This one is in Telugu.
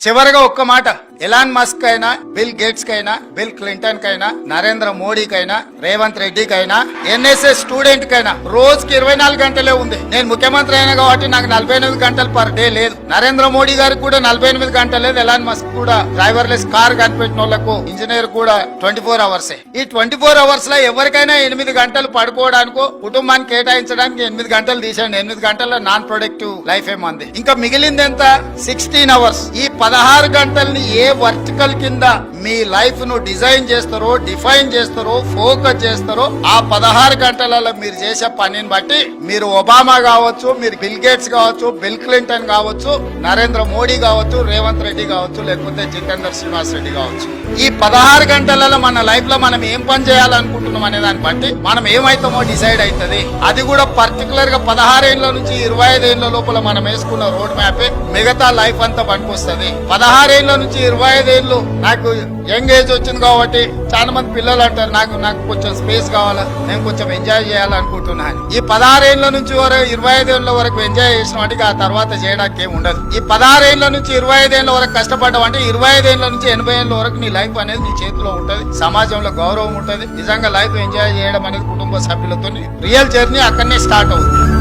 చివరిగా ఒక్క మాట, ఎలాన్ మస్క్ అయినా, బిల్ గేట్స్ కైనా, బిల్ క్లింటన్ కైనా, నరేంద్ర మోడీకైనా, రేవంత్ రెడ్డికైనా, ఎన్ఎస్ఎస్ స్టూడెంట్ కైనా రోజుకి 24 గంటలే ఉంది. నేను ముఖ్యమంత్రి అయినా కాబట్టి నాకు 48 గంటలు పర్ డే లేదు. నరేంద్ర మోడీ గారికి కూడా 48 గంటలు లేదు. ఎలాన్ మస్క్ కూడా డ్రైవర్లెస్ కార్ కనిపెట్టిన వాళ్ళకు ఇంజనీర్ కూడా 24 అవర్సే. ఈ 24 అవర్స్ లో ఎవరికైనా 8 గంటలు పడుకోవడానికో కుటుంబానికి కేటాయించడానికి 8 గంటలు తీసేయండి. 8 గంటల నాన్ ప్రొడక్టివ్ లైఫ్ ఏమంది. ఇంకా మిగిలింది ఎంత? 16 అవర్స్. ఈ 16 గంటల్ని ఏ వర్టికల్ కింద మీ లైఫ్ ను డిజైన్ చేస్తారో, డిఫైన్ చేస్తారో, ఫోకస్ చేస్తారో, ఆ 16 గంటలలో మీరు చేసే పనిని బట్టి మీరు ఒబామా కావచ్చు, మీరు బిల్ గేట్స్ కావచ్చు, బిల్ క్లింటన్ కావచ్చు, నరేంద్ర మోడీ కావచ్చు, రేవంత్ రెడ్డి కావచ్చు, లేకపోతే జితేందర్ శ్రీనివాస్ రెడ్డి కావచ్చు. ఈ 16 గంటలలో మన లైఫ్ లో మనం ఏం పని చేయాలనుకుంటున్నాం అనే దాన్ని బట్టి మనం ఏమైతామో డిసైడ్ అవుతుంది. అది కూడా పర్టికులర్ గా 16 ఏళ్ల నుంచి 25 ఏళ్ల లోపల మనం వేసుకున్న రోడ్ మ్యాప్ మిగతా లైఫ్ అంతా పనికొస్తుంది. 16 ఏళ్ల నుంచి 25 ఏళ్ళు నాకు యంగ్ ఏజ్ వచ్చింది కాబట్టి చాలా మంది పిల్లలు అంటారు నాకు కొంచెం స్పేస్ కావాలా, నేను కొంచెం ఎంజాయ్ చేయాలనుకుంటున్నాను. ఈ 16 ఏళ్ల నుంచి 25 ఏళ్ల వరకు ఎంజాయ్ చేసిన వాటికి ఆ తర్వాత చేయడానికి ఏమి ఉండదు. ఈ 16 ఏళ్ల నుంచి 25 ఏళ్ల వరకు కష్టపడ్డావు అంటే 25 ఏళ్ల నుంచి 80 ఏళ్ల వరకు నీ లైఫ్ అనేది నీ చేతిలో ఉంటది. సమాజంలో గౌరవం ఉంటది. నిజంగా లైఫ్ ఎంజాయ్ చేయడం అనేది కుటుంబ సభ్యులతో రియల్ జర్నీ అక్కడనే స్టార్ట్ అవుతుంది.